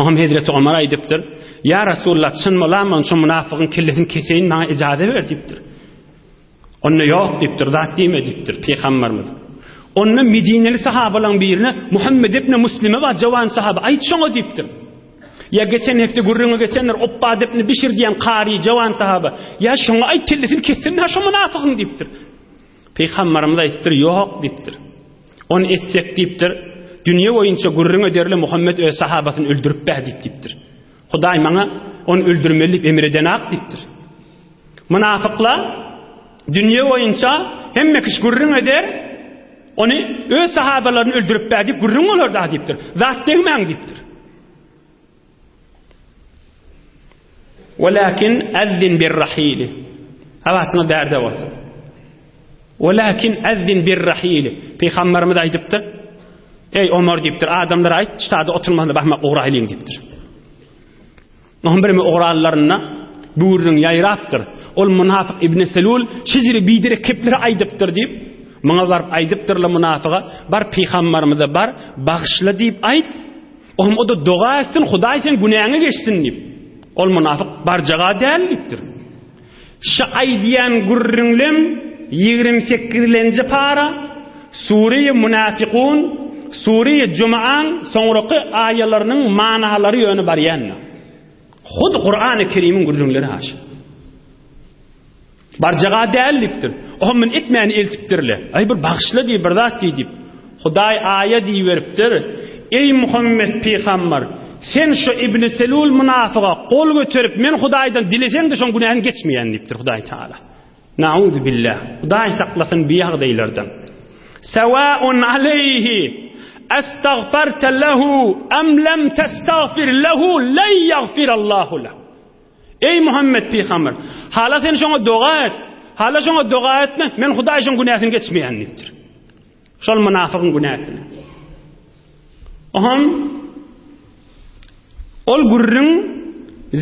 Aham Hazreti Ömer aýdypdyr, "Ya Rasulullah, çyn bolamyň şu munafigyň kellesini keseýin, maňa ijazat ber" diýipdir. Onna ýok diýipdir, zat diýme diýipdir peygamberimiz. Onna Medineli sahabalaryň birine Muhammed ibn Muslime we jawan sahaba aýt şoňa diýipdir. Ya geçen hepde gurrüňe geçenler Ubbad ibn Bişir diýen qari jawan sahaba, ya şoňa aýt kellesini kesin, ha şu munafigyň diýipdir. Peygamberimiz aýtdyr, ýok diýipdir. On etsek diýipdir, dünýä boýunça gurrüň öderli Muhammed öz sahabasyny öldürip bädip diýipdir. Hudaý maňa onu öldürmelik emir edenak diýipdir. Munafyklar dünýä boýunça hemme kiş gurrüň eder, onu öz sahabalaryny öldürip bädip gurrüň bolar da diýipdir. Zat degmäň diýipdir. Walakin azzin bir-rahil. Hawasyna därde bolsa. Walakin azzin bir-rahil. Peygamberimiz aýdypdyr. Ey Ömer diýipdir, adamlar aýt, ştada oturmanda bahmak uğraylyň diýipdir. Nähim bir uğralaryna buýrun ýaýrapdyr. Ol munafyk İbn Selul şizri bidirek kepleri aýdypdyr diýip, maňa baryp aýdypdyrlar munafyga, bar peygamberimize bar, bagşla diýip aýt. O da doga etsin, Hudaý sen günahyny geçsin diýip. Ol munafyk barjaga däl diýipdir. Şu aýdýan gurrunlem 28-nji para Sure-i Munafiqun, Sure-i Cum'an soňraky aýalarynyň manalary ýöne barýanna. Hud Qur'an-ı Kerim'in gurrunları haşa. Barjaga däl diýipdir. O men etmäni eltipdirle. Ay bir bagşla diýip bir zat diýip. Hudaý aýat diýeripdir. Ey Muhammed peýgamber, sen şu İbn Selul munafiga kol götürüp men Hudaýdan dileseň de şoň günahyny geçmeýän diýipdir Hudaý Taala. Nauzu billah. Hudaý saklasyn biýag deýlerden. Sawa'un aleyhi estağfarta lehu em lem testağfir lehu len yagfirallahu lehu. Ey Muhammed peýgamber, hala sen şoňa doga et. Hala şoňa doga etme, men Hudaý şoň günahyny geçmeýän diýipdir. Şol munafigyň günahyny. Aham ol gurrun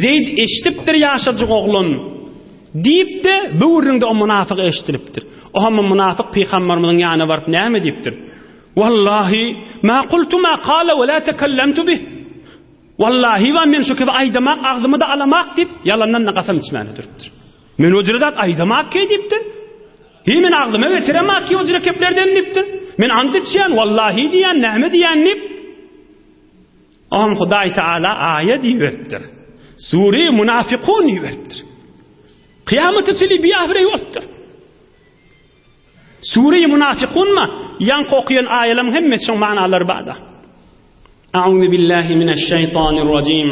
Zeyd eşitipdir ýaşaçyk oglan diýip de bu gurrunda o munafiq eşitilipdir. Aham munafiq peýgamberimiziň ýanyna baryp näme diýipdir? Wallahi ma qultu ma qala wa la takallamtu bih. Wallahi wa men şu gibi aýdamak, agzymy da alamak diýip yalandan qasam içmäni durupdyr. Men ojradat aýdamak diýipdir. Men agzymy getiremak ki ojra keplerden diýipdir. Men andy içýän wallahi diýän näme diýän diýip. Aham Hudaý Taala aýat diýipdir. Sure-i Munafiqun diýipdir. Kıyameti çili biýahre ýokdur. Sure-i Munafiqun ma? Ýanky okuyan aýalaryň hemmesi şoň manalary barda. A'udhu billahi mineşşeytanirracim.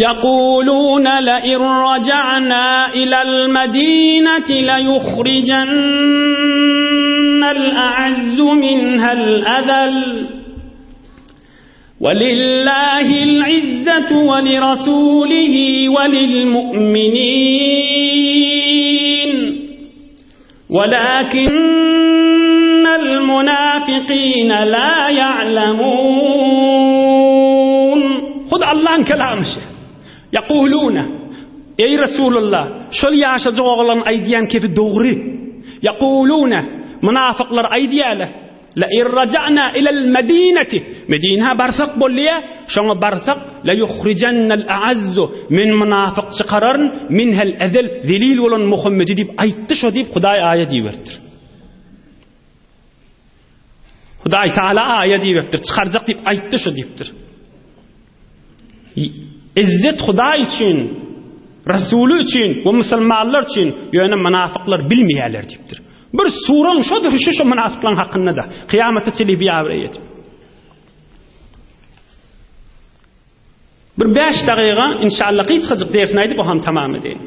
يقولون لئن رجعنا إلى المدينة ليخرجن الأعز منها الأذل ولله العزة ولرسوله وللمؤمنين وَلَكِنَّ الْمُنَافِقِينَ لَا يَعْلَمُونَ. خود Allah'ın kelamı. يَقُولُونَ Ey Resulullah, şol yaşaca oğlan aydiyan kefi doğru. يَقُولُونَ Münafıklar aydiyalar. لَاِنْ رَجَعْنَا إِلَى الْمَد۪ينَةِ Medine'ye barsak bolliye, şona barsak لَيُخْرِجَنَّ الْاَعَزُّ Min münafık çıkararın, minhel ezel zelil olan Muhammed'i deyip ayttı şo deyip Huday ayet diyiverdir. Huday Teala ayet diyiverdir. Çıkaracak deyip ayttı şo deyiptir. İzzet Huday için, Resulü için ve Müslümanlar için yöne münafıklar bilmeyeler deyiptir. Bir suran şodur şu münafıkların hakkında da kıyamete çeli bir avreyet. Bir 5 dakika inşallah kısacık defnaydı bu ham tamam edelim.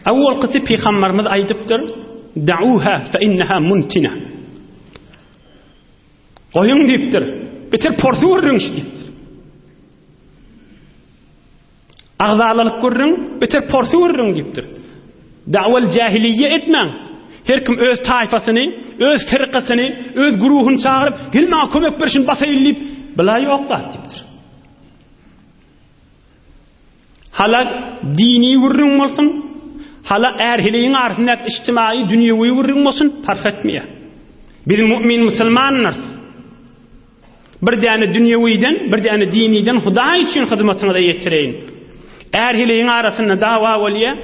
Evvel kısı Peygamberimiz aydıptır. Da'uha fe inneha muntina. Koyun deyiptir. Bitir portu vurun deyiptir. Ağzalalık görün, bitir portu vurun deyiptir. Da'val cahiliye etmen. Her kim öz tayfasını, öz firqasını, öz guruhunu çağırıp, gelme kömek berişin basayıllip, bila yok deyiptir. Hala dini vurun olsun, hala erhileyin artındak içtimai dünyevi vurun olsun, fark etmeye. Bir mümin Müslümanlar, bir tane dünyeviden, bir tane diniden Huday için hizmetine de yetireyin. Erhileyin arasında dava oliye,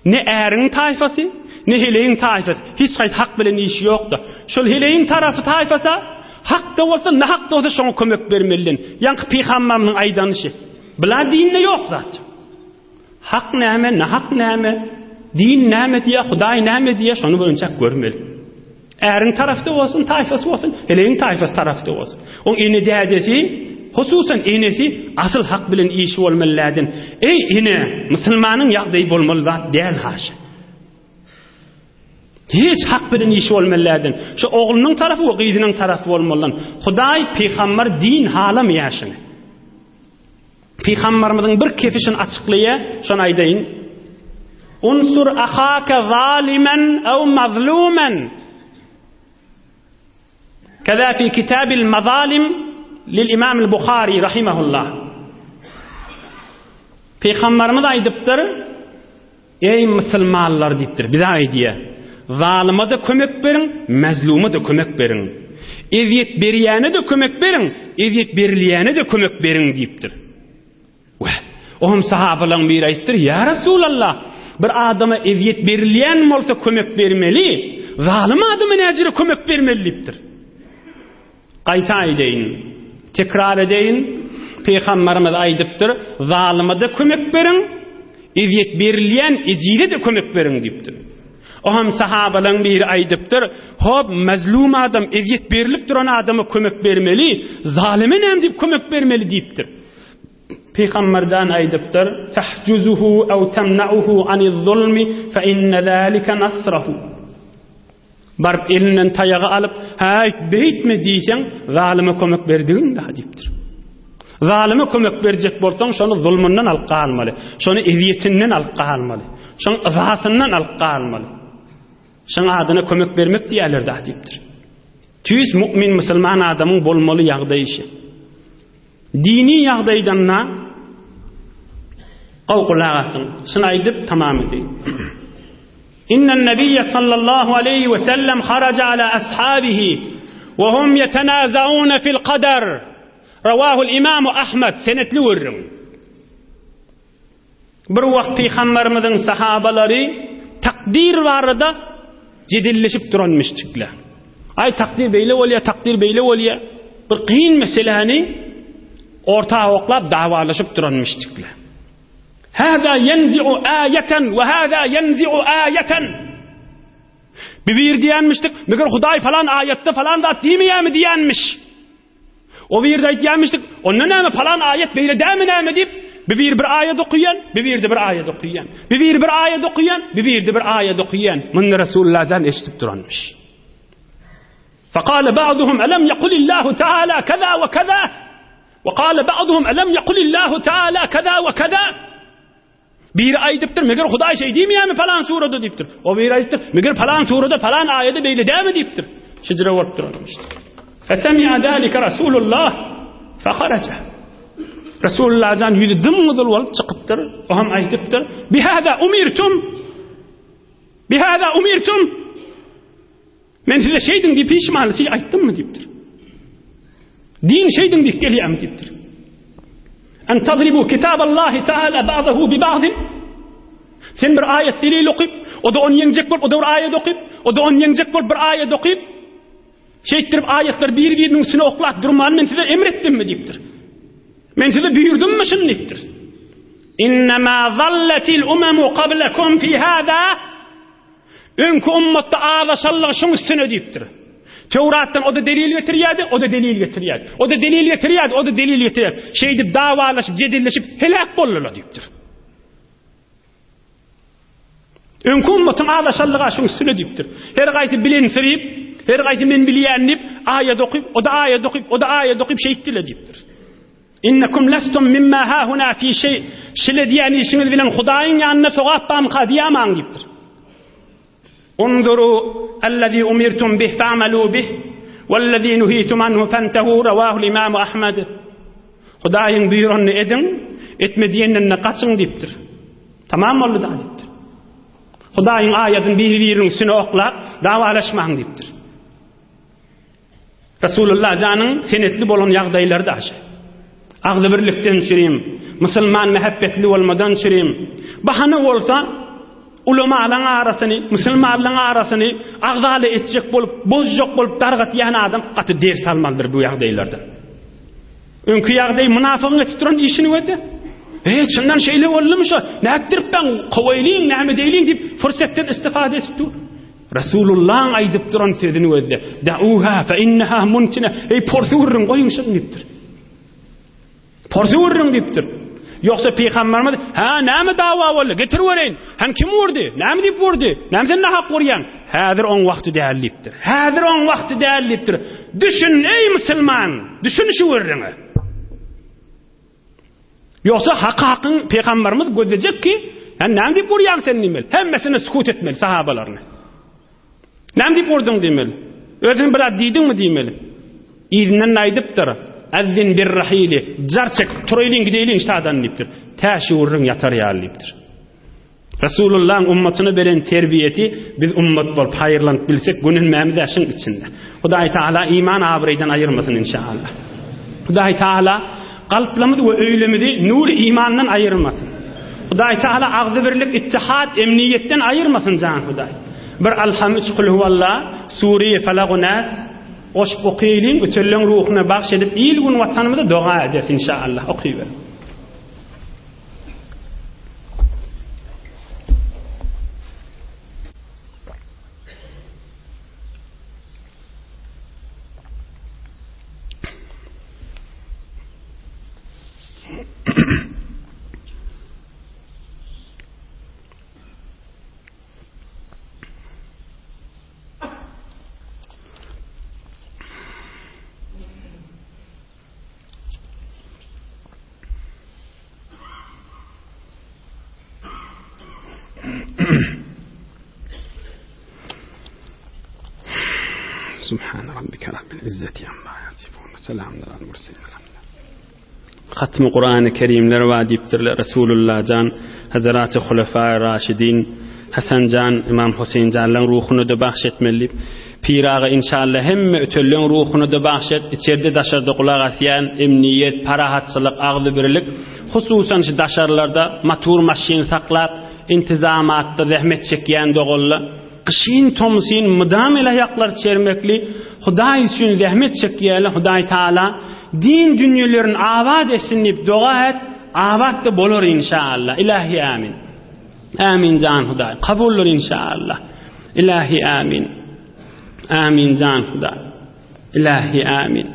ne erin tayfası, ne hileyin tayfası. Hiç sayt hak bilen işi yoktu. Şol hileyin tarafı tayfasa, hak da olsa, ne hak da olsa şuna kömek vermeliyin. Yankı Peygamber'in aydanışı. Bila dinle yok zaten. Hak neyme, ne hak neyme, din neyme diye, Huday neyme diye şunu bölünecek görmeli. Erin tarafta olsun, tayfası olsun, hileyin tayfası tarafta olsun. Onun eni dedesi, hususan enesi asıl hak bilen işi olmalıladın. Ey ene, Müslümanın yağdayı olmalı değil haşa. Hiç hak bilen işi olmalıladın. Şu oğlunun tarafı, o kızının tarafı olmalıladın. Huday, Peygamber din halam yaşını. Peygamberimizin bir kefişini açıklaya, şunu aydayın. Unsur ahaka zalimen ev mazlumen. Keza fi kitabil mazalim للإمام البخاري رحمه الله. Peygamberimiz aydıptır. Ey Müslümanlar deyiptir. Bir daha aydiye. Zalime de kömek verin, mezlume de kömek verin. Eziyet beriyene de kömek verin, eziyet beriliyene de kömek verin deyiptir. Ohum sahabaların bir ayıptır. Ya Resulallah, bir adama eziyet beriliyen olsa kömek vermeli, zalime adamın ecri kömek vermeli deyiptir. Qayta edeyin. Tekrar edeyin. Peygamberimiz aydıptır. Zalime de kömek verin, eziyet berilyen ecire de kömek verin deyiptir. O hem sahabaların biri aydıptır. Hop mezlum adam, eziyet berilip duran adama kömek vermeli, zalime nem deyip kömek vermeli deyiptir. Peygamberden aydıptır. Tahcuzuhu ev temna'uhu anil zulmi fe inne zâlike nasrahu. Barıp elinden tayağı alıp, hayt beytme diysen, zalime kömek verdiğin daha deyiptir. Zalime kömek verecek bolsan, şonu zulmünden alıp kalmalı. Şonu eziyetinden alıp kalmalı. Şonu ızasından alıp kalmalı. Şuna adına kömek vermek diyeler daha deyiptir. Tüyüz mümin Müslüman adamın bolmalı yağdayışı. Dini yağdaydanna qavqulağasın. Şunu aydıp tamam edeyim. İnnen nebiyye sallallahu aleyhi ve sellem haraca ala ashabihi ve hum yetenazaun fil qadar. Ravahul İmam Ahmed senetli vurun. Bir vakt Peygamberimizin sahabaları takdir varada cidilleşip duranmıştıklar. Ay takdir beyle olya, takdir beyle olya. Bir kıyın meseleni ortağa oklap davalaşıp duranmıştıklar. Hâzâ yenzi'u âyeten ve hâzâ yenzi'u âyeten. Bir diyenmiştik, meğer Huday falan ayette falan da demeye mi diyenmiş. O bir diyenmiştik, onun ne mi falan ayet beyle demine mi deyip, bir ayet okuyan, bir ayet okuyan, bir ayet okuyan, bir ayet okuyan. Min Resulullah'dan eşitip duranmış. فقال بعضهم ألم يقل الله تعالى كذا وكذا وقال بعضهم ألم يقل الله تعالى كذا وكذا. Bir aytıptır, meger Hudaý şey diýmeýärmi falan surada diýipdir. O bir aytyptır, meger falan surada falan aýada beýle däme diýipdir. Şejre bolup durýar işte. Fesemi'a zalika Rasulullah faharaja. Rasulullah zan ýüzi dymdyl bolup çykypdyr. O hem aýtypdyr, bihada umirtum. Men size şeydin diýip pişmanly şey aýtdymmy diýipdir. Din şeydin diýip gelýärmi diýipdir. En tadribu kitaballahi taala ba'dahu bi ba'd. Sen bir ayet delil okuyup, o da onu yeňjek bolup, o da bir ayet okuyup, o da onu yeňjek bolup bir ayet okuyup, şeytirip ayetler bir-biriniň üstüne oklap durman men size emretdimmi diýipdir. Men size buyurdummy şunu diýipdir. İnnemâ zallatil umemu qablakum fi hâzâ. Öňkü ummatda ağlaşallyk şuň üstüne diýipdir. Tevrat'tan o da delil getirýärdi, o da delil getirýärdi. O da delil getirýärdi, o da delil getirýärdi. Şeydip davalaşyp, jedilleşip helak bolýarlar diýipdir. Öňkü ummatyň ağlaşallyga şuň üstüne diýipdir. Her gaýsy bilensirip, her gaýsy men bilýänip, aýat okuyup, o da aýat okuyup, o da aýat okuyup şeýitdiler diýipdir. İnnekum lastum mimma hahuna fi şey. Şile diýän işiňiz bilen Hudaýyň ýanyna sogap bamka diýamaň diýipdir. Unzuru allazi umirtum bih fa'malu bih wallazi nuhitum anhu fantahu rawahu al-imam Ahmad. Hudaýyň buyrugyny edin, etmediýenden kaçyň diýipdir. Tamam boldy da diýipdir. Hudaýyň aýatyny bir-biriniň üstüne oklap dawalaşmaň diýipdir. Rasulullah janyň senetli bolan ýagdaýlarda aşy. Agdy birlikden çyryym, musulman mehabbetli bolmadan çyryym. Bahana bolsa ulamaň arasyny, musulmanlaryň arasyny agdaly etjek bolup, bozjak bolup dargatýan adam gaty ders almandyr bu ýagdaýlarda. Öňkü ýagdaý munafigyň etip duran işini öde. Şundan şeýle boldymy şo? Näkdirip ben gowaýlyň, näme diýliň diýip fursatdan istifade etdi. Rasulullah aýdyp duran sözüni öde. Da'uha fa innaha muntina. Porsuwurun goýun şunu diýipdir. Porsuwurun diýipdir. Yoksa peygamberimiz näme dawa boldy? Getirip bereň. Hem kim vurdy? Näme diýip vurdy? Näme sen hak gorýan? Häzir on wagty dälipdir. Häzir on wagty dälipdir. Düşün ey musulman, düşün şu wurryňy. Yoksa hakyň peygamberimiz gözlejek ki, näme diýip vurýan sen nimel? Hemmesine sukut etmeli sahabalaryny. Näme diýip vurdyň diýmeli? Özüň bir diýdiňmi diýmeli? İzinden aýdypdyr. Azzin bir rahili, jarçek turayliň gideýliň şadan diýipdir. Täşi urun yatar ýalypdyr. Rasulullah'ın ummatyna beren terbiyeti biz ummat bolup haýyrlanyp bilsek gününmämiz şuň içinde. Hudaý Taala iman abyrydan aýyrmasyn inşallah. Hudaý Taala galplarymyzy we öýlemidi nur imandan aýyrmasyn. Hudaý Taala agdy birlik, ittihad, emniýetden aýyrmasyn jan Hudaý. Bir alhamd kul huvallah, Suriye, Falaq we Nas oşup okuyalım, ötürlüğün ruhuna bahşedip il gün vatanımıza dua edeceğiz inşallah. Okuyuver. Subhan rabbika rabbil izzati amma yasifun. Selamun alel murselin. Hatmi Kur'an-ı Kerimler vadipdirler. Resulullah can, Hazreti Hulefai Raşidin, Hasan can, İmam Hüseyin can'ın ruhunu da bahşetmeli. Pirağa inşallah hemme ötüllüğün ruhunu da bahşet. İçeride daşarda kulak asyan, emniyet, parahatçılık, ağlı birlik. Hususan şu daşarlarda matur maşin saklap, intizamatta zahmet çekýän dogolla. Qışyn tomsyn mydam ile ayaklar çermekli, Hudaý üçün zahmet çekýärler. Hudaý Taala din dünýelerini abad etsin diýip dua et, abad da bolar inşallah. İlahi amin. Amin can Hudaý. Kabullar inşallah. İlahi amin. Amin can Hudaý. İlahi amin.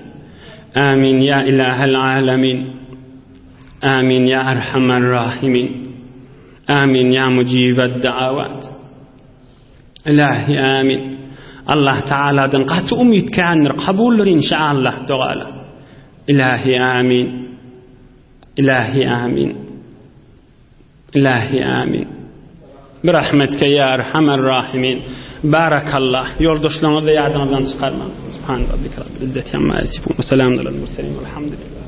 Amin ya ilahel alamin. Amin ya erhamer rahimin. Amin ya mucibed da'avat. İlahi amin. Allah Teala'dan qatı umid kanir kabullar inşallah doğala. İlahi amin. İlahi amin. İlahi amin. Birahmetke ya erhamer rahimin. Barakallah. Yoldaşlarınızı yardımdan çıkarma. Subhan rabbike rabbil izzeti amma yasifun. Selamun alel murselin. Elhamdülillah.